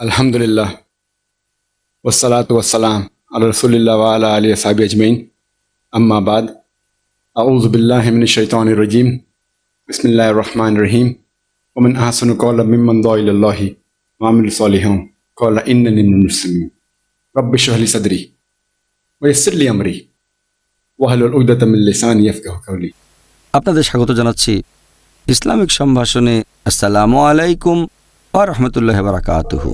আলহামদুলিল্লাহ ওয়াসসালাতু ওয়াসসালাম আলা রাসূলিল্লাহ ওয়া আলা আলিহি ওয়া সাহবিহি আজমাইন আম্মা বাদ আউযু বিল্লাহি মিনাশ শাইতানির রাজীম বিসমিল্লাহির রহমানির রহিম ওয়া মান আহসানু ক্বাওলাম মিম্মান দাআ ইলাল্লাহি ওয়া আমিলা সালিহান ক্বালা ইন্নানী মিনাল মুসলিমিন রাব্বি ইশরাহ লি সাদরি ওয়া ইয়াসসির লি আমরি ওয়াহলুল উকদাতাম মিন লিসানি ইয়াফকাহু কাওলি। আপনাদের স্বাগত জানাচ্ছি ইসলামিক সম্ভাষণে। আসসালামু আলাইকুম ওয়া রাহমাতুল্লাহি ওয়া বারাকাতুহু।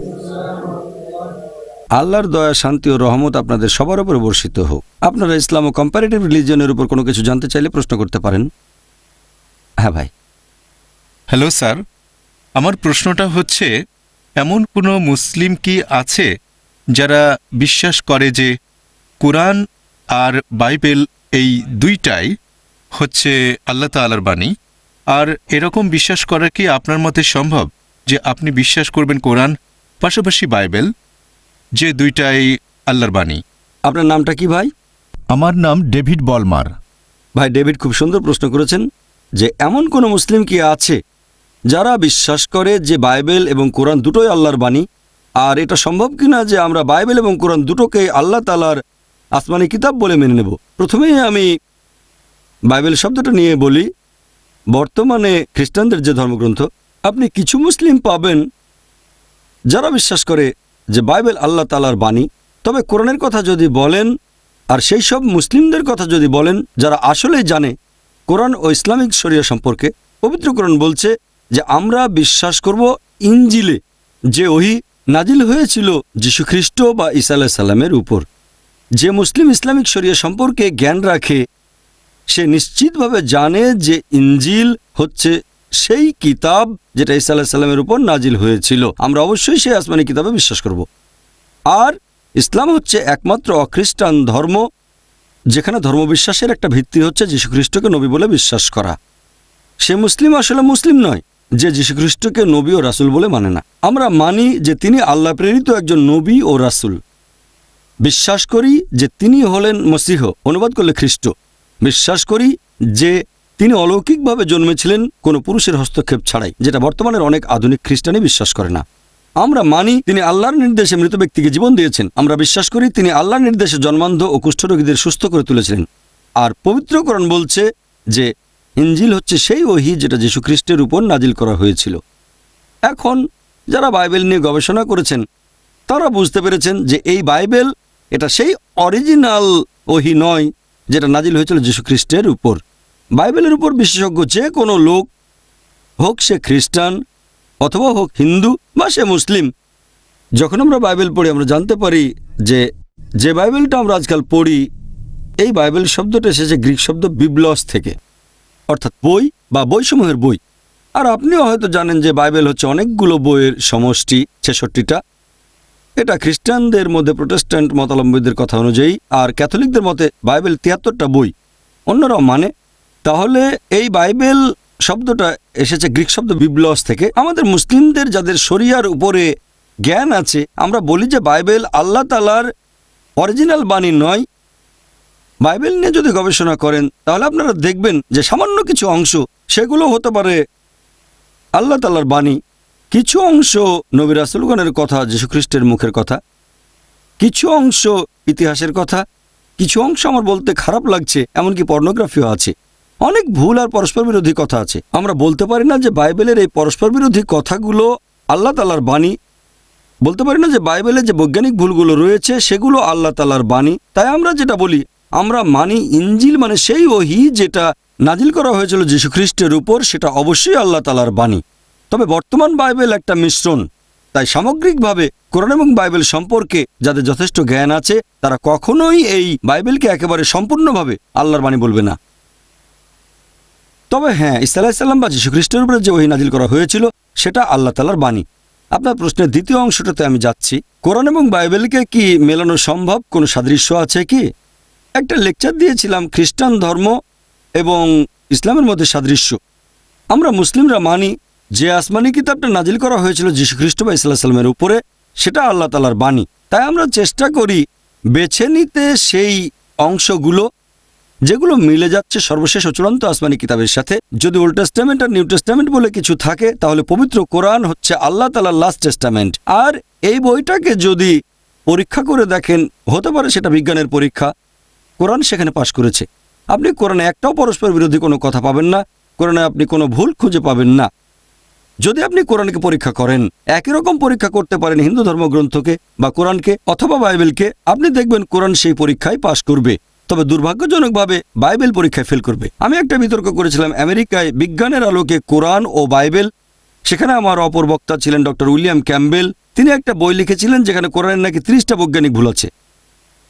আল্লাহর দয়া, শান্তি ও রহমত আপনাদের সবার উপর বর্ষিত হোক। আপনারা ইসলাম ও কম্পারেটিভ রিলিজিয়নের উপর কোনো কিছু জানতে চাইলে প্রশ্ন করতে পারেন। হ্যাঁ ভাই। হ্যালো স্যার, আমার প্রশ্নটা হচ্ছে, এমন কোনো মুসলিম কি আছে যারা বিশ্বাস করে যে কোরআন আর বাইবেল এই দুইটাই হচ্ছে আল্লাহ তাআলার বাণী? আর এরকম বিশ্বাস করা কি আপনার মতে সম্ভব যে আপনি বিশ্বাস করবেন কোরআন পাশাপাশি বাইবেল, যে দুইটাই আল্লাহর বাণী? আপনার নামটা কি ভাই? আমার নাম ডেভিড বলমার। ভাই ডেভিড, খুব সুন্দর প্রশ্ন করেছেন যে এমন কোনো মুসলিম কি আছে যারা বিশ্বাস করে যে বাইবেল এবং কোরআন দুটোই আল্লাহর বাণী। আর এটা সম্ভব কিনা যে আমরা বাইবেল এবং কোরআন দুটোকে আল্লাহ তাআলার আসমানি কিতাব বলে মেনে নেব। প্রথমেই আমি বাইবেল শব্দটা নিয়ে বলি। বর্তমানে খ্রিস্টানদের যে ধর্মগ্রন্থ, আপনি কিছু মুসলিম পাবেন যারা বিশ্বাস করে যে বাইবেল আল্লাহ তাআলার বাণী। তবে কোরআনের কথা যদি বলেন, আর সেই সব মুসলিমদের কথা যদি বলেন যারা আসলেই জানে কোরআন ও ইসলামিক শরিয়া সম্পর্কে, পবিত্র কোরআন বলছে যে আমরা বিশ্বাস করব ইনজিলে, যে ওহী নাজিল হয়েছিল যীশু খ্রিস্ট বা ঈসা আলাইহিস সালামের উপর। যে মুসলিম ইসলামিক শরিয়া সম্পর্কে জ্ঞান রাখে সে নিশ্চিতভাবে জানে যে ইনজিল হচ্ছে সেই কিতাব যেটা ঈসা আলাইহিস সালামের উপর নাজিল হয়েছিল। আমরা অবশ্যই সেই আসমানি কিতাবে বিশ্বাস করব। আর ইসলাম হচ্ছে একমাত্র অখ্রিস্টান ধর্ম যেখানে ধর্মবিশ্বাসের একটা ভিত্তি হচ্ছে যীশুখ্রিস্টকে নবী বলে বিশ্বাস করা। সে মুসলিম আসলে মুসলিম নয় যে যীশুখ্রিস্টকে নবী ও রাসূল বলে মানে না। আমরা মানি যে তিনি আল্লাহ প্রেরিত একজন নবী ও রাসূল। বিশ্বাস করি যে তিনি হলেন মসীহ, অনুবাদ করলে খ্রিস্ট। বিশ্বাস করি যে তিনি অলৌকিকভাবে জন্মেছিলেন কোনো পুরুষের হস্তক্ষেপ ছাড়াই, যেটা বর্তমানের অনেক আধুনিক খ্রিস্টানই বিশ্বাস করে না। আমরা মানি তিনি আল্লাহর নির্দেশে মৃত ব্যক্তিকে জীবন দিয়েছেন। আমরা বিশ্বাস করি তিনি আল্লাহর নির্দেশে জন্মান্ধ ও কুষ্ঠরোগীদের সুস্থ করে তুলেছিলেন। আর পবিত্র কোরআন বলছে যে ইনজিল হচ্ছে সেই ওহী যেটা যীশু খ্রিস্টের উপর নাজিল করা হয়েছিল। এখন যারা বাইবেল নিয়ে গবেষণা করেছেন তারা বুঝতে পেরেছেন যে এই বাইবেল এটা সেই অরিজিনাল ওহী নয় যেটা নাজিল হয়েছিল যীশু খ্রিস্টের উপর। বাইবেলের উপর বিশেষজ্ঞ যে কোনো লোক, হোক সে খ্রিস্টান অথবা হোক হিন্দু বা সে মুসলিম, যখন আমরা বাইবেল পড়ি আমরা জানতে পারি যে বাইবেলটা আমরা আজকাল পড়ি, এই বাইবেল শব্দটা এসেছে গ্রিক শব্দ বিবলস থেকে, অর্থাৎ বই বা বইসমূহের বই। আর আপনিও হয়তো জানেন যে বাইবেল হচ্ছে অনেকগুলো বইয়ের সমষ্টি, 66টা। এটা খ্রিস্টানদের মধ্যে প্রোটেস্ট্যান্ট মতাবলম্বীদের কথা অনুযায়ী, আর ক্যাথলিকদের মতে বাইবেল 73টা বই অন্যরাও মানে। তাহলে এই বাইবেল শব্দটা এসেছে গ্রিক শব্দ বিবলস থেকে। আমাদের মুসলিমদের যাদের শরিয়ার উপরে জ্ঞান আছে, আমরা বলি যে বাইবেল আল্লাহ তাআলার অরিজিনাল বাণী নয়। বাইবেল নিয়ে যদি গবেষণা করেন তাহলে আপনারা দেখবেন যে সামান্য কিছু অংশ সেগুলো হতে পারে আল্লাহ তাআলার বাণী, কিছু অংশ নবী রাসূলগণের কথা, যীশুখ্রিস্টের মুখের কথা, কিছু অংশ ইতিহাসের কথা, কিছু অংশ আমার বলতে খারাপ লাগছে এমনকি পর্নোগ্রাফিও আছে। অনেক ভুল আর পরস্পর বিরোধী কথা আছে। আমরা বলতে পারি না যে বাইবেলের এই পরস্পর বিরোধী কথাগুলো আল্লাহ তাআলার বাণী। বলতে পারি না যে বাইবেলে যে বৈজ্ঞানিক ভুলগুলো রয়েছে সেগুলো আল্লাহ তাআলার বাণী। তাই আমরা যেটা বলি, আমরা মানি ইনজিল মানে সেই ওহী যেটা নাজিল করা হয়েছিল যীশু খ্রিস্টের উপর, সেটা অবশ্যই আল্লাহ তাআলার বাণী। তবে বর্তমান বাইবেল একটা মিশ্রণ। তাই সামগ্রিকভাবে কোরআন এবং বাইবেল সম্পর্কে যাদের যথেষ্ট জ্ঞান আছে তারা কখনোই এই বাইবেলকে একেবারে সম্পূর্ণভাবে আল্লাহর বাণী বলবে না। তবে হ্যাঁ, ঈসা আলাইহিস সালাম বা যীশু খ্রিস্টের উপরে যে ওহী নাজিল করা হয়েছিল সেটা আল্লাহ তাআলার বাণী। আপনার প্রশ্নের দ্বিতীয় অংশটাতে আমি যাচ্ছি। কোরআন এবং বাইবেলকে কি মেলানো সম্ভব? কোনো সাদৃশ্য আছে কি? একটা লেকচার দিয়েছিলাম খ্রিস্টান ধর্ম এবং ইসলামের মধ্যে সাদৃশ্য। আমরা মুসলিমরা মানি যে আসমানি কিতাবটা নাজিল করা হয়েছিল যীশু খ্রিস্ট বা ঈসা আলাইহিস সালামের উপরে, সেটা আল্লাহ তাআলার বাণী। তাই আমরা চেষ্টা করি বেছে নিতে সেই অংশগুলো যেগুলো মিলে যাচ্ছে সর্বশেষ ও চূড়ান্ত আসমানি কিতাবের সাথে। যদি ওল্ড টেস্টামেন্ট আর নিউ টেস্টামেন্ট বলে কিছু থাকে, তাহলে পবিত্র কোরআন হচ্ছে আল্লাহ তাআলার লাস্ট টেস্টামেন্ট। আর এই বইটাকে যদি পরীক্ষা করে দেখেন, হতে পারে সেটা বিজ্ঞানের পরীক্ষা, কোরআন সেখানে পাশ করেছে। আপনি কোরআনে একটাও পরস্পর বিরোধী কোনো কথা পাবেন না, কোরআনে আপনি কোনো ভুল খুঁজে পাবেন না। যদি আপনি কোরআনকে পরীক্ষা করেন, একই রকম পরীক্ষা করতে পারেন হিন্দু ধর্মগ্রন্থকে বা কোরআনকে অথবা বাইবেলকে, আপনি দেখবেন কোরআন সেই পরীক্ষায় পাশ করবে। তবে দুর্ভাগ্যজনকভাবে বাইবেল পরীক্ষায় ফেল করবে। আমি একটা বিতর্ক করেছিলাম আমেরিকায় বিজ্ঞানের আলোকে কোরআন ও বাইবেল। সেখানে আমার অপর বক্তা ছিলেন ডক্টর উইলিয়াম ক্যাম্বেল। তিনি একটা বই লিখেছিলেন যেখানে কোরআনের নাকি 30টা বৈজ্ঞানিক ভুল আছে।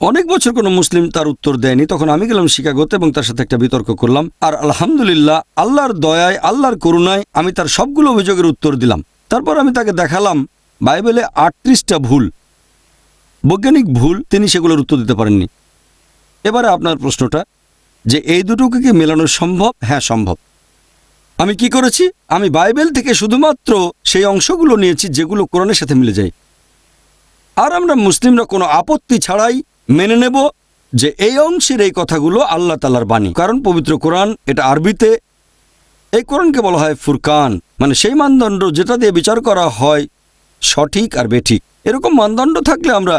অনেক বছর কোনো মুসলিম তার উত্তর দেয়নি। তখন আমি গেলাম শিকাগোতে এবং তার সাথে একটা বিতর্ক করলাম। আর আলহামদুলিল্লাহ, আল্লাহর দয়ায়, আল্লাহর করুণায় আমি তার সবগুলো অভিযোগের উত্তর দিলাম। তারপর আমি তাকে দেখালাম বাইবেলে 38টা ভুল, বৈজ্ঞানিক ভুল, তিনি সেগুলোর উত্তর দিতে পারেননি। এবারে আপনার প্রশ্নটা যে এই দুটোকে কি মেলানো সম্ভব? হ্যাঁ, সম্ভব। আমি কি করেছি? আমি বাইবেল থেকে শুধুমাত্র সেই অংশগুলো নিয়েছি যেগুলো কোরআনের সাথে মিলে যায়। আর আমরা মুসলিমরা কোনো আপত্তি ছাড়াই মেনে নেব যে এই অংশের এই কথাগুলো আল্লাহ তাআলার বাণী। কারণ পবিত্র কোরআন, এটা আরবিতে, এই কোরআনকে বলা হয় ফুরকান, মানে সেই মানদণ্ড যেটা দিয়ে বিচার করা হয় সঠিক আর বেঠিক। এরকম মানদণ্ড থাকলে আমরা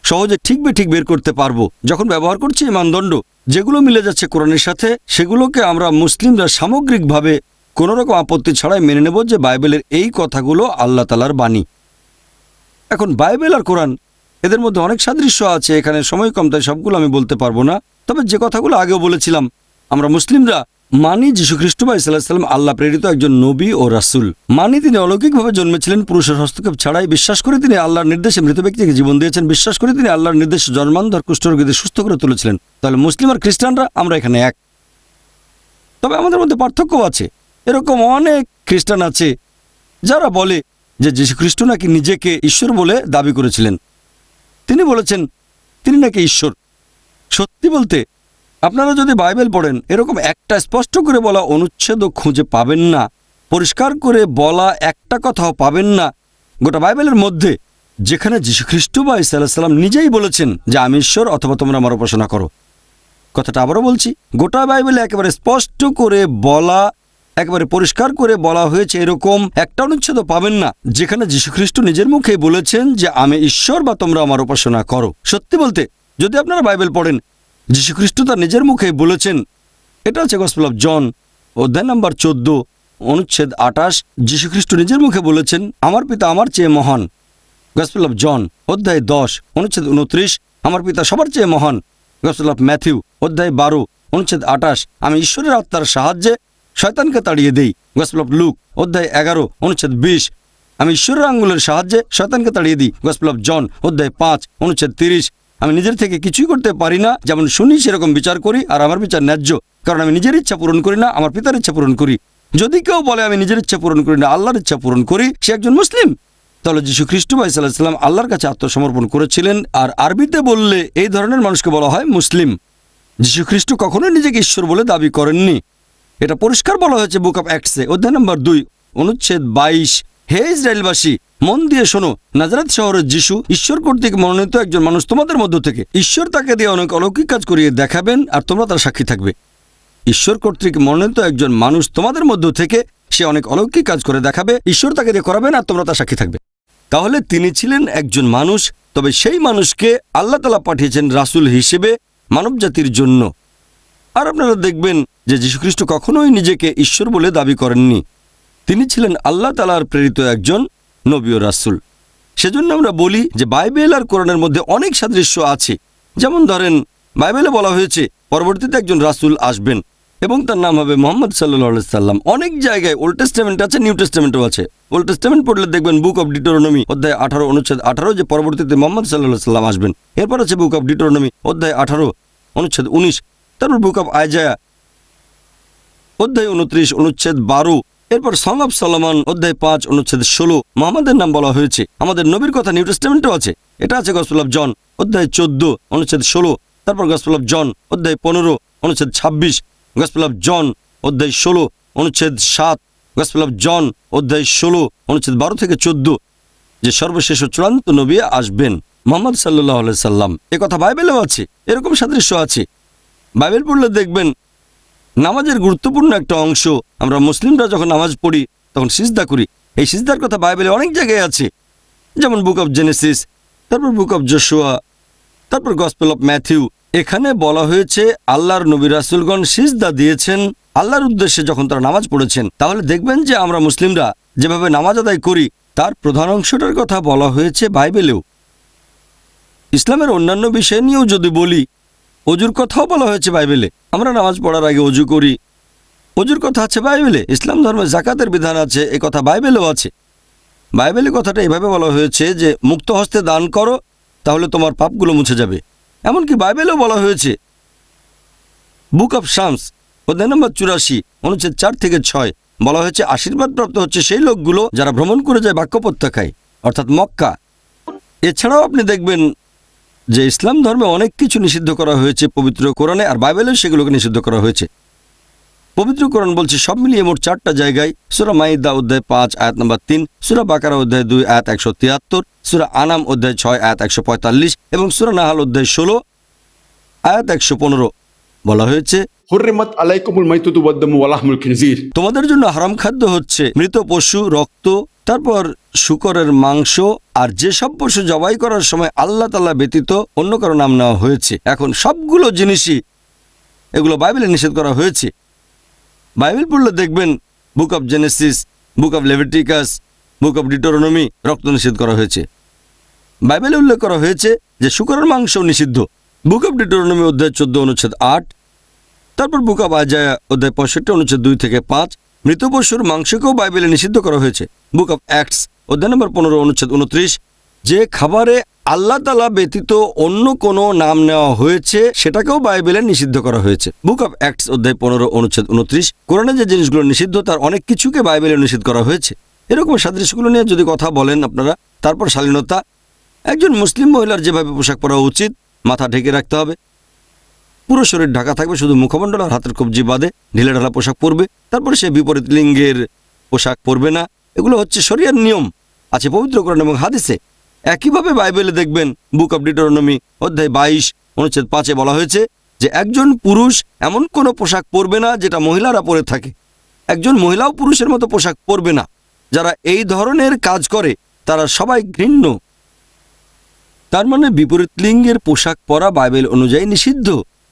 সহজে ঠিক বেঠিক বের করতে পারবো। যখন ব্যবহার করছি এই মানদণ্ড, যেগুলো মিলে যাচ্ছে কোরআনের সাথে, সেগুলোকে আমরা মুসলিমরা সামগ্রিকভাবে কোনো রকম আপত্তি ছাড়াই মেনে নেব যে বাইবেলের এই কথাগুলো আল্লাহ তাআলার বাণী। এখন বাইবেল আর কোরআন, এদের মধ্যে অনেক সাদৃশ্য আছে। এখানে সময় কম, তাই সবগুলো আমি বলতে পারবো না। তবে যে কথাগুলো আগেও বলেছিলাম, আমরা মুসলিমরা মানি যীশু খ্রিস্ট বা ঈসা আলাইহিস সালাম আল্লাহ প্রেরিত একজন নবী ও রাসূল। মানি তিনি অলৌকিকভাবে জন্মেছিলেন পুরুষের হস্তক্ষেপ ছাড়াই। বিশ্বাস করে তিনি আল্লাহর নির্দেশে মৃত ব্যক্তিকে জীবন দিয়েছেন। বিশ্বাস করে তিনি আল্লাহর নির্দেশে জন্মান্ধ কুষ্ঠরোগীদের সুস্থ করে তুলেছিলেন। তাহলে মুসলিম আর খ্রিস্টানরা আমরা এখানে এক। তবে আমাদের মধ্যে পার্থক্য আছে। এরকম অনেক খ্রিস্টান আছে যারা বলে যে যীশু খ্রিস্ট নাকি নিজেকে ঈশ্বর বলে দাবি করেছিলেন। তিনি বলেছেন তিনি নাকি ঈশ্বর। সত্যি বলতে, আপনারা যদি বাইবেল পড়েন, এরকম একটা স্পষ্ট করে বলা অনুচ্ছেদও খুঁজে পাবেন না, পরিষ্কার করে বলা একটা কথাও পাবেন না গোটা বাইবেলের মধ্যে যেখানে যীশু খ্রিস্ট বা ঈসা আলাইহিস সালাম নিজেই বলেছেন যে আমি ঈশ্বর অথবা তোমরা আমার উপাসনা করো। কথাটা আবারও বলছি, গোটা বাইবেলে একেবারে স্পষ্ট করে বলা, একেবারে পরিষ্কার করে বলা হয়েছে এরকম একটা অনুচ্ছেদও পাবেন না যেখানে যীশু খ্রিস্ট নিজের মুখে বলেছেন যে আমি ঈশ্বর বা তোমরা আমার উপাসনা করো। সত্যি বলতে, যদি আপনারা বাইবেল পড়েন, যীশু খ্রিস্ট তার নিজের মুখে বলেছেন। এটা আছে গসপেল অফ জন অধ্যায় নম্বর 14 অনুচ্ছেদ 28। যীশু খ্রিস্ট নিজের মুখে বলেছেন আমার পিতা আমার চেয়ে মহান। গসপেল অফ জন অধ্যায় 10 অনুচ্ছেদ 29, আমার পিতা সবার চেয়ে মহান। গসপেল অফ ম্যাথিউ অধ্যায় 12 অনুচ্ছেদ 28, আমি ঈশ্বরের আত্মার সাহায্যে শয়তানকে তাড়িয়ে দেই। গসপেল অফ লুক অধ্যায় 11 অনুচ্ছেদ 20, আমি ঈশ্বরের আঙ্গুলের সাহায্যে শয়তানকে তাড়িয়ে দিই। গসপেল অফ জন অধ্যায় 5 অনুচ্ছেদ 30, আমি নিজের থেকে কিছুই করতে পারি না, যেমন শুনি সেরকম বিচার করি, আর আমার বিচার ন্যায্য, কারণ আমি নিজের ইচ্ছা পূরণ করি না, আমার পিতার ইচ্ছা পূরণ করি। যদি কেউ বলে আমি নিজের ইচ্ছা পূরণ করি না, আল্লাহর ইচ্ছা পূরণ করি, সে একজন মুসলিম। তাহলে যীশু খ্রিস্ট বা ঈসা আলাইহিস সালাম আল্লাহর কাছে আত্মসমর্পণ করেছিলেন। আর আরবিতে বললে এই ধরনের মানুষকে বলা হয় মুসলিম। যীশু খ্রিস্ট কখনোই নিজেকে ঈশ্বর বলে দাবি করেননি। এটা পরিষ্কার বলা হয়েছে বুক অফ অ্যাক্টসে অধ্যায় নম্বর 2 অনুচ্ছেদ 22, হে ইসরায়েলবাসী, মন দিয়ে শোনো, নাজারেত শহরের যিশু ঈশ্বর কর্তৃক মনোনীত একজন মানুষ তোমাদের মধ্য থেকে। ঈশ্বর তাকে দিয়ে অনেক অলৌকিক কাজ করিয়ে দেখাবেন আর তোমরা তার সাক্ষী থাকবে। ঈশ্বর কর্তৃক মনোনীত একজন মানুষ তোমাদের মধ্য থেকে, সে অনেক অলৌকিক কাজ করে দেখাবে, ঈশ্বর তাকে দিয়ে করাবেন আর তোমরা তার সাক্ষী থাকবে। তাহলে তিনি ছিলেন একজন মানুষ, তবে সেই মানুষকে আল্লাহ তাআলা পাঠিয়েছেন রাসূল হিসেবে মানবজাতির জন্য। আর আপনারা দেখবেন যে যীশু খ্রিস্ট কখনোই নিজেকে ঈশ্বর বলে দাবি করেননি। তিনি ছিলেন আল্লাহ তাআলার প্রেরিত একজন নবী ও রাসূল। সেজন্য আমরা বলি যে বাইবেল আর কোরআনের মধ্যে অনেক সাদৃশ্য আছে। যেমন ধরেন, বাইবেলে বলা হয়েছে পরবর্তীতে একজন রাসূল আসবেন এবং তার নাম হবে মুহাম্মদ সাল্লাল্লাহু আলাইহি সাল্লাম। অনেক জায়গায় ওল্ড টেস্টামেন্ট আছে, নিউ টেস্টামেন্টও আছে। ওল্ড টেস্টামেন্ট পড়লে দেখবেন বুক অফ ডিউটেরোনমি অধ্যায় 18 অনুচ্ছেদ 18 যে পরবর্তীতে মুহাম্মদ সাল্লাল্লাহু আলাইহি সাল্লাম আসবেন। এরপর আছে বুক অফ ডিউটেরোনমি অধ্যায় 18 অনুচ্ছেদ 19, তারপর বুক অফ আইজায়া অধ্যায় 29 অনুচ্ছেদ 12, এরপর সং অফ সলোমন অধ্যায় 5 অনুচ্ছেদ 16। মুহাম্মদের নাম বলা হয়েছে। আমাদের নবীর কথা নিউ টেস্টামেন্টও আছে। এটা আছে গসপেল অফ জন অধ্যায় 14 অনুচ্ছেদ 16, তারপর গসপেল অফ জন অধ্যায় 15 অনুচ্ছেদ 26, গসপেল অফ জন অধ্যায় 16 অনুচ্ছেদ 7, গসপেল অফ জন অধ্যায় 16 অনুচ্ছেদ 12 থেকে 14, যে সর্বশেষ ও চূড়ান্ত নবী আসবেন মুহাম্মদ সাল্লাল্লাহু আলাইহি সাল্লাম। এ কথা বাইবেলেও আছে। এরকম সাদৃশ্য আছে। বাইবেল পড়লে দেখবেন নামাজের গুরুত্বপূর্ণ একটা অংশ। আমরা মুসলিমরা যখন নামাজ পড়ি তখন সিজদা করি। এই সিজদার কথা বাইবেলে অনেক জায়গায় আছে, যেমন বুক অফ জেনেসিস, তারপর বুক অফ জোশুয়া, তারপর গসপেল অফ ম্যাথিউ। এখানে বলা হয়েছে আল্লাহর নবী রাসূলগণ সিজদা দিয়েছেন আল্লাহর উদ্দেশ্যে যখন তারা নামাজ পড়েছেন। তাহলে দেখবেন যে আমরা মুসলিমরা যেভাবে নামাজ আদায় করি তার প্রধান অংশটার কথা বলা হয়েছে বাইবেলেও। ইসলামের অন্যান্য বিষয় নিয়েও যদি বলি, অজুর কথাও বলা হয়েছে বাইবেলে। আমরা নামাজ পড়ার আগে অজু করি, অজুর কথা আছে বাইবেলে। ইসলাম ধর্মে জাকাতের বিধান আছে, এ কথা বাইবেলেও আছে। বাইবেলে কথাটা এভাবে বলা হয়েছে যে মুক্ত হস্তে দান করো, তাহলে তোমার পাপগুলো মুছে যাবে। এমনকি বাইবেলেও বলা হয়েছে, বুক অফ শামস অধ্যায় নম্বর 84 অনুচ্ছেদ 4 থেকে 6 বলা হয়েছে আশীর্বাদ প্রাপ্ত হচ্ছে সেই লোকগুলো যারা ভ্রমণ করে যায় বাক্য প্রত্যাখ্যায়, অর্থাৎ মক্কা। এছাড়াও আপনি দেখবেন যে ইসলাম ধর্মে অনেক কিছু নিষিদ্ধ করা হয়েছে পবিত্র কোরআনে, আর বাইবেলেও সেগুলোকে নিষিদ্ধ করা হয়েছে। পবিত্র কোরআন বলছে সব মিলিয়ে মোট 4টা জায়গায়, সূরা মাইদা অধ্যায় 5 আয়াত নম্বর 3, সূরা বাকারা অধ্যায় 2 আয়াত 173, সূরা আনাম অধ্যায় 6 আয়াত 145 এবং সূরা নাহাল অধ্যায় 16 আয়াত 115 বলা হয়েছে হুররিমাত আলাইকুমুল মাইতাতু ওয়াদ-দামু ওয়া লাহমুল খিনজির। তোমাদের জন্য হারাম খাদ্য হচ্ছে মৃত পশু, রক্ত, তারপর শূকরের মাংস, আর যেসব পশু জবাই করার সময় আল্লাহ তাআলা ব্যতীত অন্য কারো নাম নেওয়া হয়েছে। এখন সবগুলো জিনিসই এগুলো বাইবেলে নিষেধ করা হয়েছে। বাইবেল পড়লে দেখবেন book of Genesis, book of Leviticus, book of Deuteronomy রক্ত নিষেধ করা হয়েছে। বাইবেলে উল্লেখ করা হয়েছে যে শূকরের মাংস নিষিদ্ধ, বুক অফ ডিটোরনমি অধ্যায় 14 অনুচ্ছেদ 8, তারপর বুক অফ আইজায়া অধ্যায় 65 অনুচ্ছেদ 2 থেকে 5। মৃত পশুর মাংসকেও বাইবেলে নিষিদ্ধ করা হয়েছে, বুক অফ অ্যাক্টস অধ্যায় নম্বর 15 অনুচ্ছেদ 29। যে খাবারে আল্লাহ তাআলা ব্যতীত অন্য কোনো নাম নেওয়া হয়েছে সেটাকেও বাইবেলে নিষিদ্ধ করা হয়েছে, বুক অফ অ্যাক্টস অধ্যায় 15 অনুচ্ছেদ 29। কোরআনে যে জিনিসগুলো নিষিদ্ধ তার অনেক কিছুকে বাইবেলে নিষিদ্ধ করা হয়েছে। এরকম সাদৃশ্যগুলো নিয়ে যদি কথা বলেন আপনারা। তারপর শালীনতা, একজন মুসলিম মহিলার যেভাবে পোশাক পরা উচিত, মাথা ঢেকে রাখতে হবে, পুরো শরীর ঢাকা থাকবে, শুধু মুখমণ্ডল আর হাতের কবজি বাদে ঢিলেঢালা পোশাক পরবে। তারপরে সে বিপরীত লিঙ্গের পোশাক পরবে না। এগুলো হচ্ছে শরিয়ার নিয়ম, আছে পবিত্র কোরআন এবং হাদিসে। একইভাবে বাইবেলে দেখবেন বুক অফ ডিটোরনমি অধ্যায় 22 অনুচ্ছেদ 5 বলা হয়েছে যে একজন পুরুষ এমন কোনো পোশাক পরবে না যেটা মহিলারা পরে থাকে। একজন মহিলাও পুরুষের মতো পোশাক পরবে না। যারা এই ধরনের কাজ করে তারা সবাই ঘৃণ্য। তার মানে বিপরীত লিঙ্গের পোশাক পরা বাইবেল অনুযায়ী নিষিদ্ধ।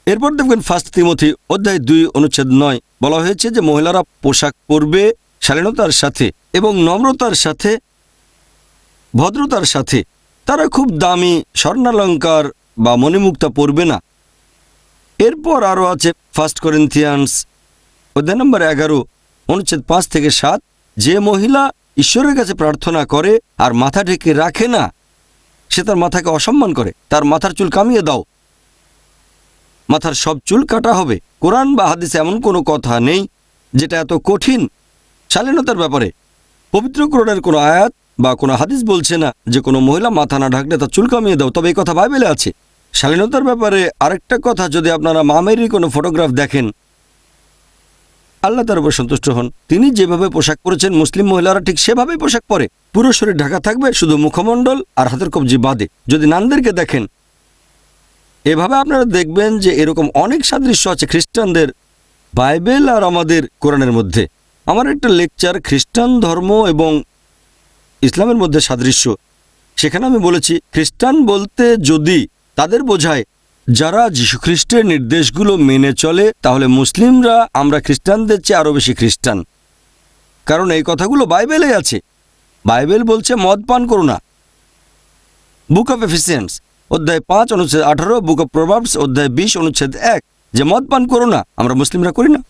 এরপর দেখবেন ফার্স্ট তিমথি অধ্যায় 2 অনুচ্ছেদ 9 বলা হয়েছে যে মহিলারা পোশাক পরবে শালীনতার সাথে এবং নম্রতার সাথে, ভদ্রতার সাথে। তারা খুব দামি স্বর্ণালঙ্কার বা মণিমুক্তা পরবে না। এরপর আরও আছে ফার্স্ট করিন্থিয়ান্স অধ্যায় নম্বর 11 অনুচ্ছেদ 5 থেকে 7। যে মহিলা ঈশ্বরের কাছে প্রার্থনা করে আর মাথা ঢেকে রাখে না, সে তার মাথাকে অসম্মান করে। তার মাথার চুল কামিয়ে দাও, মাথার সব চুল কাটা হবে। কোরআন বা হাদিসে এমন কোনো কথা নেই যেটা এত কঠিন শালীনতার ব্যাপারে। পবিত্র কোরআনের কোনো আয়াত বা কোনো হাদিস বলছে না যে কোনো মহিলা মাথা না ঢাকলে তার চুল কামিয়ে দাও, তবে এই কথা বাইবেলে আছে। শালীনতার ব্যাপারে আরেকটা কথা, যদি আপনারা মামেরই কোনো ফটোগ্রাফ দেখেন, আল্লাহ তার উপর সন্তুষ্ট হন। তিনি যেভাবে পোশাক পরেছেন মুসলিম মহিলারা ঠিক সেভাবেই পোশাক পরে, পুরো শরীর ঢাকা থাকবে, শুধু মুখমণ্ডল আর হাতের কবজি বাদে। যদি নানদেরকে দেখেন এভাবে আপনারা দেখবেন যে এরকম অনেক সাদৃশ্য আছে খ্রিস্টানদের বাইবেল আর আমাদের কোরআনের মধ্যে। আমার একটা লেকচার খ্রিস্টান ধর্ম এবং ইসলামের মধ্যে সাদৃশ্য, সেখানে আমি বলেছি খ্রিস্টান বলতে যদি তাদের বোঝায় যারা যীশুখ্রিস্টের নির্দেশগুলো মেনে চলে, তাহলে মুসলিমরা আমরা খ্রিস্টানদের চেয়ে আরও বেশি খ্রিস্টান। কারণ এই কথাগুলো বাইবেলে আছে। বাইবেল বলছে মদ পান করো না, বুক অফ এফিসিয়েন্স অধ্যায় 5 অনুচ্ছেদ 18, বুক অফ প্রভার্বস অধ্যায় 20 অনুচ্ছেদ 1 যে মদ পান করো না। আমরা মুসলিমরা করি না,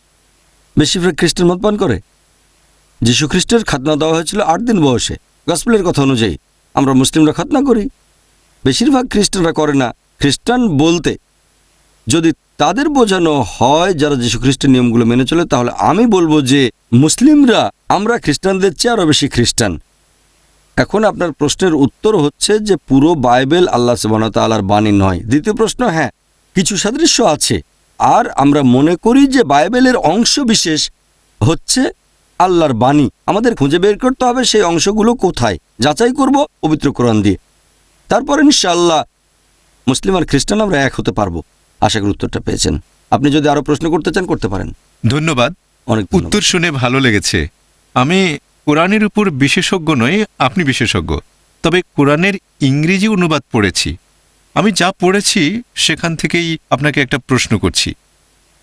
বেশিরভাগ খ্রিস্টান মদ পান করে। যীশু খ্রিস্টের খাতনা দেওয়া হয়েছিল 8 দিন বয়সে গসপেলের কথা অনুযায়ী। আমরা মুসলিমরা খাতনা করি, বেশিরভাগ খ্রিস্টানরা করে না। খ্রিস্টান বলতে যদি তাদের বোঝানো হয় যারা যীশু খ্রিস্টের নিয়মগুলো মেনে চলে, তাহলে আমি বলবো যে মুসলিমরা আমরা খ্রিস্টানদের চেয়ে আরও বেশি খ্রিস্টান। এখন আপনার প্রশ্নের উত্তর হচ্ছে যে পুরো বাইবেল আল্লাহ সুবহানাহু ওয়া তাআলার বাণী নয়। দ্বিতীয় প্রশ্ন, হ্যাঁ কিছু সাদৃশ্য আছে, আর আমরা মনে করি যে বাইবেলের অংশ বিশেষ হচ্ছে আল্লাহর বাণী। আমাদের খুঁজে বের করতে হবে সেই অংশগুলো কোথায়, যাচাই করব পবিত্র কোরআন দিয়ে। তারপর ইনশাআল্লাহ মুসলিম আর খ্রিস্টান আমরা এক হতে পারবো। আশা করি উত্তরটা পেয়েছেন। আপনি যদি আরো প্রশ্ন করতে চান করতে পারেন। ধন্যবাদ। অনেক ধন্যবাদ। উত্তর শুনে ভালো লেগেছে। আমি কোরআনের উপর বিশেষজ্ঞ নই, আপনি বিশেষজ্ঞ। তবে কোরআনের ইংরেজি অনুবাদ পড়েছি। আমি যা পড়েছি সেখান থেকেই আপনাকে একটা প্রশ্ন করছি।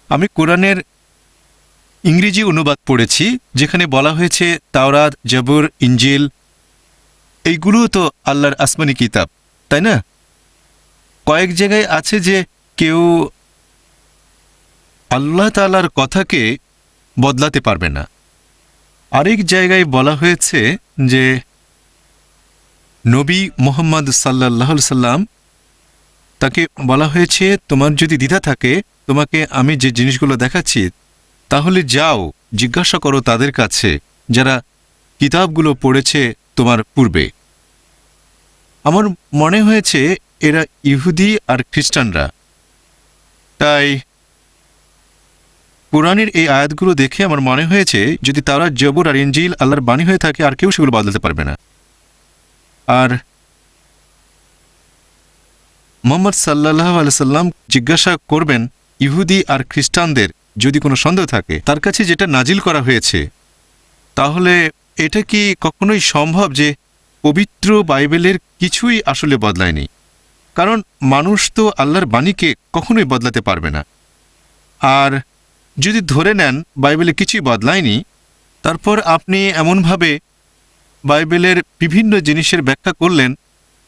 আমি কোরআনের ইংরেজি অনুবাদ পড়েছি, যেখানে বলা হয়েছে তাওরাত, জবুর, ইঞ্জিল এইগুলোও তো আল্লাহর আসমানি কিতাব, তাই না? কয়েক জায়গায় আছে যে কেউ আল্লাহ তাআলার কথাকে বদলাতে পারবে না। আরেক জায়গায় বলা হয়েছে যে নবী মুহাম্মদ সাল্লাল্লাহু আলাইহি সাল্লাম, তাকে বলা হয়েছে তোমার যদি দ্বিধা থাকে, তোমাকে আমি যে জিনিসগুলো দেখাচ্ছি তাহলে যাও জিজ্ঞাসা করো তাদের কাছে যারা কিতাবগুলো পড়েছে তোমার পূর্বে। আমার মনে হয়েছে এরা ইহুদি আর খ্রিস্টানরা। তাই কোরআনের এই আয়াতগুলো দেখে আমার মনে হয়েছে যদি তারা জবুর আর ইনজিল আল্লাহর বাণী হয়ে থাকে, আর কেউ সেগুলো বদলাতে পারবে না। আর মুহাম্মদ সাল্লাল্লাহু আলাইহি সাল্লাম জিজ্ঞাসা করবেন ইহুদি আর খ্রিস্টানদের যদি কোনো সন্দেহ থাকে তার কাছে যেটা নাজিল করা হয়েছে, তাহলে এটা কি কখনোই সম্ভব যে পবিত্র বাইবেলের কিছুই আসলে বদলায়নি? কারণ মানুষ তো আল্লাহর বাণীকে কখনোই বদলাতে পারবে না। আর যদি ধরে নেন বাইবেলে কিছুই বদলায়নি, তারপর আপনি এমনভাবে বাইবেলের বিভিন্ন জিনিসের ব্যাখ্যা করলেন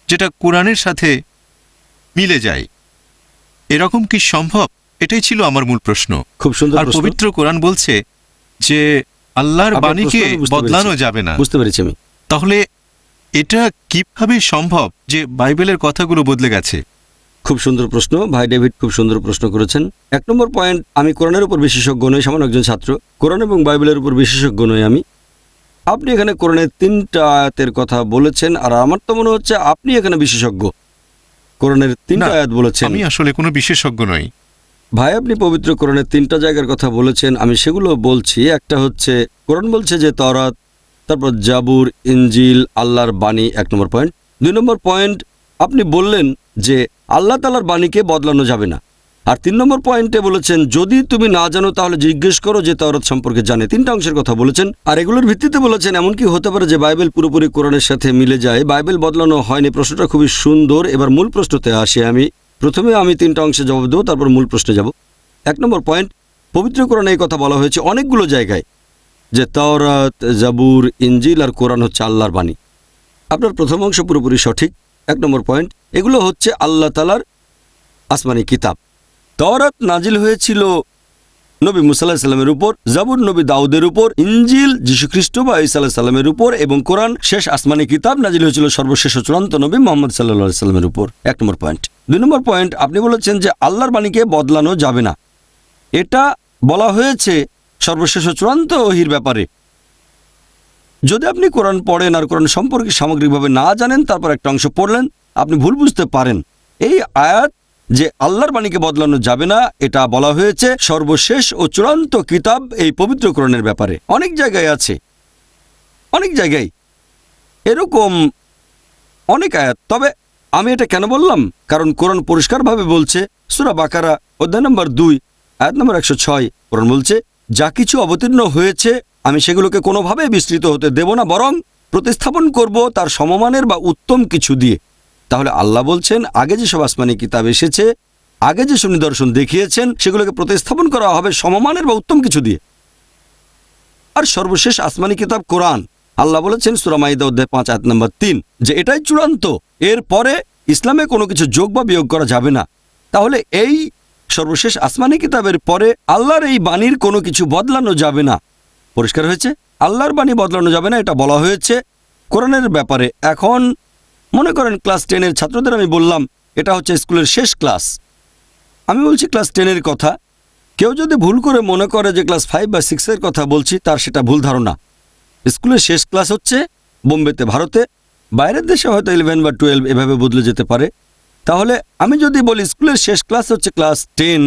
যেটা কোরআনের সাথে মিলে যায়, এরকম কি সম্ভব? এটাই ছিল আমার মূল প্রশ্ন। খুব সুন্দর আর প্রশ্ন। পবিত্র কোরআন বলছে যে আল্লাহর আপনার বাণীকে প্রশ্ন আমি বুঝতে বদলানো পেরেছি। যাবে না। বুঝতে পেরেছি আমি। তাহলে এটা কিভাবে সম্ভব যে বাইবেলের কথাগুলো বদলে গেছে? খুব সুন্দর প্রশ্ন ভাই ডেভিড, খুব সুন্দর প্রশ্ন করেছেন। 1 নম্বর পয়েন্ট, আমি কোরআনের উপর বিশেষজ্ঞ নই, সামান্য একজন ছাত্র। কোরআন এবং বাইবেলের উপর বিশেষজ্ঞ নই আমি। আপনি এখানে কোরআনের 3টা আয়াতের কথা বলেছেন, আর আমার তো মনে হচ্ছে আপনি এখানে বিশেষজ্ঞ। কোরআনের 3টা না, আয়াত বলেছেন। আমি আসলে কোনো বিশেষজ্ঞ নই। ভাই আপনি পবিত্র কোরআনের 3টা জায়গার কথা বলেছেন, আমি সেগুলো বলছি। একটা হচ্ছে কোরআন বলছে যে তাওরাত, তারপর জাবুর, ইনজিল আল্লাহর বাণী, 1 নম্বর পয়েন্ট। 2 নম্বর পয়েন্ট, আপনি বললেন যে আল্লাহ তাআলার বাণীকে বদলানো যাবে না। আর 3 নম্বর পয়েন্টে বলেছেন যদি তুমি না জানো তাহলে জিজ্ঞেস করো যে তাওরাত সম্পর্কে জানে। 3টা অংশের কথা বলেছেন, আর এগুলোর ভিত্তিতে বলেছেন এমনকি হতে পারে যে বাইবেল পুরোপুরি কোরআনের সাথে মিলে যায়, বাইবেল বদলানো হয়নি। প্রশ্নটা খুবই সুন্দর। এবার মূল প্রশ্নতে আসি আমি। প্রথমে আমি 3টা অংশে জবাব দেবো, তারপর মূল প্রশ্নে যাব। 1 নম্বর পয়েন্ট, পবিত্র কোরআনে এই কথা বলা হয়েছে অনেকগুলো জায়গায় যে তাওরাত, জাবুর, ইনজিল আর কোরআন হচ্ছে আল্লাহর বাণী। আপনার প্রথম অংশ পুরোপুরি সঠিক। 1 নম্বর পয়েন্ট, এগুলো হচ্ছে আল্লাহ তাআলার আসমানি কিতাব। তাওরাত নাজিল হয়েছিল নবী মুসা আলাইহিস সালামের উপর, জাবুর নবী দাউদের উপর, ইনজিল যীশুখ্রিস্ট বা ঈসা আলাইহিস সালামের উপর, এবং কোরআন শেষ আসমানি কিতাব নাজিল হয়েছিল সর্বশেষ ও চূড়ান্ত নবী মুহাম্মদ সাল্লাল্লাহু আলাইহি সাল্লামের উপর। 1 নম্বর পয়েন্ট। 2 নম্বর পয়েন্ট, আপনি বলেছেন যে আল্লাহর বাণীকে বদলানো যাবে না। এটা বলা হয়েছে সর্বশেষ ও চূড়ান্ত ওহীর ব্যাপারে। যদি আপনি কোরআন পড়েন আর কোরআন সম্পর্কে সামগ্রিকভাবে না জানেন, তারপর একটা অংশ পড়লেন, আপনি ভুল বুঝতে পারেন। এই আয়াত যে আল্লাহর বাণীকে বদলানো যাবে না, এটা বলা হয়েছে সর্বশেষ ও চূড়ান্ত কিতাব এই পবিত্র কোরআনের ব্যাপারে। অনেক জায়গায় আছে, অনেক জায়গায় এরকম অনেক আয়াত। তবে আমি এটা কেন বললাম, কারণ কোরআন পরিষ্কারভাবে বলছে, সূরা বাকারা অধ্যায় নম্বর 2 আয়াত নম্বর 106, কোরআন বলছে যা কিছু অবতীর্ণ হয়েছে আমি সেগুলোকে কোনোভাবে বিস্তৃত হতে দেব না, বরং প্রতিস্থাপন করব তার সমমানের বা উত্তম কিছু দিয়ে। তাহলে আল্লাহ বলছেন আগে যেসব আসমানি কিতাব এসেছে, আগে যেসব নিদর্শন দেখিয়েছেন, সেগুলোকে প্রতিস্থাপন করা হবে সমমানের বা উত্তম কিছু দিয়ে। আর সর্বশেষ আসমানি কিতাব কোরআন, আল্লাহ বলেছেন সূরা মাইদা অধ্যায় 5 আয়াত নম্বর 3 যে এটাই চূড়ান্ত, এর পরে ইসলামে কোনো কিছু যোগ বা বিয়োগ করা যাবে না। তাহলে এই সর্বশেষ আসমানি কিতাবের পরে আল্লাহর এই বাণীর কোনো কিছু বদলানো যাবে না। পরিষ্কার হয়েছে? আল্লাহর বাণী বদলানো যাবে না, এটা বলা হয়েছে কোরআনের ব্যাপারে। এখন মনে করেন ক্লাস 10-এর ছাত্রদের আমি বললাম এটা হচ্ছে স্কুলের শেষ ক্লাস। আমি বলছি ক্লাস 10-এর কথা। কেউ যদি ভুল করে মনে করে যে ক্লাস 5 বা 6-এর কথা বলছি, তার সেটা ভুল ধারণা। স্কুলের শেষ ক্লাস হচ্ছে বোম্বেতে, ভারতে। বাইরের দেশে হয়তো 11 বা 12 এভাবে বদলে যেতে পারে। তাহলে আমি যদি বলি স্কুলের শেষ ক্লাস হচ্ছে ক্লাস 10,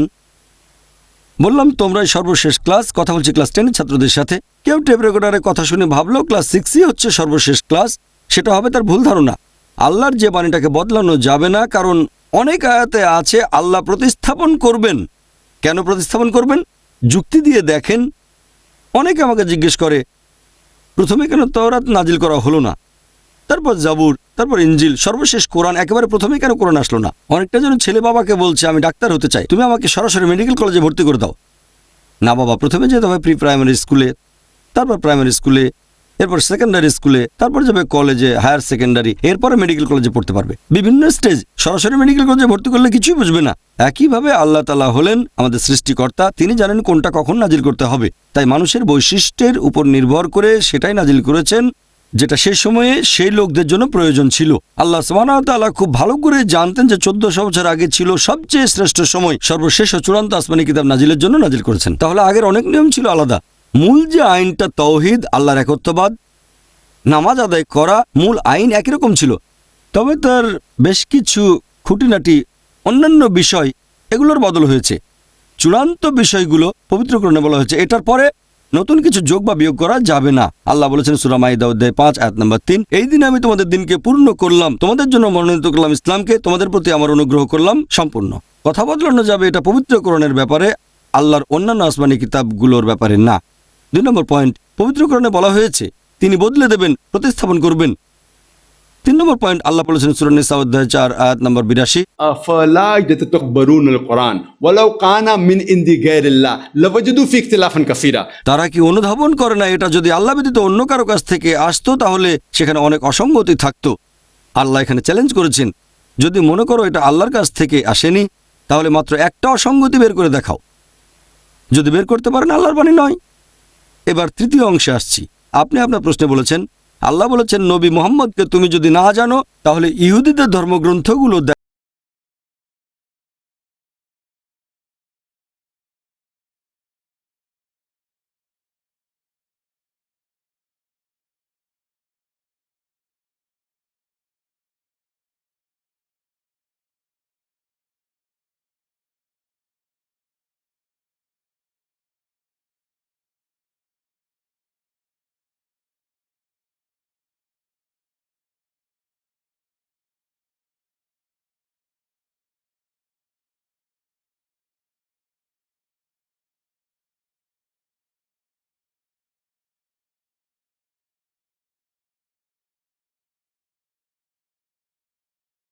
বললাম তোমরাই সর্বশেষ ক্লাস, কথা বলছি ক্লাস 10-এর ছাত্রদের সাথে। কেউ টেপ রেকর্ডারে কথা শুনে ভাবলো ক্লাস 6ই হচ্ছে সর্বশেষ ক্লাস, সেটা হবে তার ভুল ধারণা। আল্লাহর যে বাণীটাকে বদলানো যাবে না, কারণ অনেক আয়াতে আছে আল্লাহ প্রতিস্থাপন করবেন কেন প্রতিস্থাপন করবেন? যুক্তি দিয়ে দেখেন। অনেকে আমাকে জিজ্ঞেস করে প্রথমে কেন তাওরাত নাজিল করা হলো না, তারপর জাবুর, তারপর ইঞ্জিল, সর্বশেষ কোরআন একেবারে প্রথমে কেন কোরআন আসলো না? অনেকটা যেন ছেলে বাবাকে বলছে আমি ডাক্তার হতে চাই, তুমি আমাকে সরাসরি মেডিকেল কলেজে ভর্তি করে দাও। না বাবা, প্রথমে যেতে হবে প্রি প্রাইমারি স্কুলে, তারপর প্রাইমারি স্কুলে, এরপর সেকেন্ডারি স্কুলে, তারপর যাবে কলেজে, হায়ার সেকেন্ডারি, এরপরে মেডিকেল কলেজে পড়তে পারবে। বিভিন্ন স্টেজ। সরাসরি মেডিকেল কলেজে ভর্তি করলে কিছুই বুঝবে না। একইভাবে আল্লাহ তাআলা হলেন আমাদের সৃষ্টিকর্তা, তিনি জানেন কোনটা কখন নাজিল করতে হবে। তাই মানুষের বৈশিষ্ট্যের উপর নির্ভর করে সেটাই নাজিল করেছেন যেটা সেই সময়ে সেই লোকদের জন্য প্রয়োজন ছিল। আল্লাহ সুবহানাহু ওয়া তাআলা খুব ভালো করে জানতেন যে 1400 বছর আগে ছিল সবচেয়ে শ্রেষ্ঠ সময়, সর্বশেষ ও চূড়ান্ত আসমানি কিতাব নাজিলের জন্য নাজিল করেছেন। তাহলে আগের অনেক নিয়ম ছিল আলাদা। মূল যে আইনটা তাওহীদ, আল্লাহর একত্ববাদ, নামাজ আদায় করা, মূল আইন একই রকম ছিল। তবে তার বেশ কিছু খুঁটিনাটি অন্যান্য বিষয় এগুলোর বদল হয়েছে। চূড়ান্ত বিষয়গুলো পবিত্র কোরআনে বলা হয়েছে, এটার পরে নতুন কিছু যোগ বা বিয়োগ করা যাবে না। আল্লাহ বলেছেন সূরা মাইদা অধ্যায় 5 আয়াত নম্বর 3, এই দিনে আমি তোমাদের দিনকে পূর্ণ করলাম, তোমাদের জন্য মনোনীত করলাম ইসলামকে, তোমাদের প্রতি আমার অনুগ্রহ করলাম সম্পূর্ণ। কথা বদলানো যাবে এটা পবিত্র কোরআনের ব্যাপারে, আল্লাহর অন্যান্য আসমানি কিতাবগুলোর ব্যাপারে না। 2 নম্বর পয়েন্ট, পবিত্র কোরআনে বলা হয়েছে তিনি বদলে দেবেন, প্রতিস্থাপন করবেন। 3 নম্বর পয়েন্ট, আল্লাহ বলেছেন সূরা নিসা অধ্যায় 4 আয়াত নম্বর 82, أفلا يتدبرون القرآن ولو كان من عند غير الله لوجدوا فيه اختلافا كثيرا। তারা কি অনুধাবন করে না এটা যদি আল্লাহ ব্যতীত অন্য কারো কাছ থেকে আসতো তাহলে সেখানে অনেক অসঙ্গতি থাকতো। আল্লাহ এখানে চ্যালেঞ্জ করেছেন, যদি মনে করো এটা আল্লাহর কাছ থেকে আসেনি তাহলে মাত্র একটা অসঙ্গতি বের করে দেখাও। যদি বের করতে পারেন আল্লাহর বাণী নয়। এবার তৃতীয় অংশে আসছি। আপনি আপনার প্রশ্নে বলেছেন আল্লাহ বলেছেন নবী মুহাম্মদকে তুমি যদি না জানো তাহলে ইহুদিদের ধর্মগ্রন্থগুলো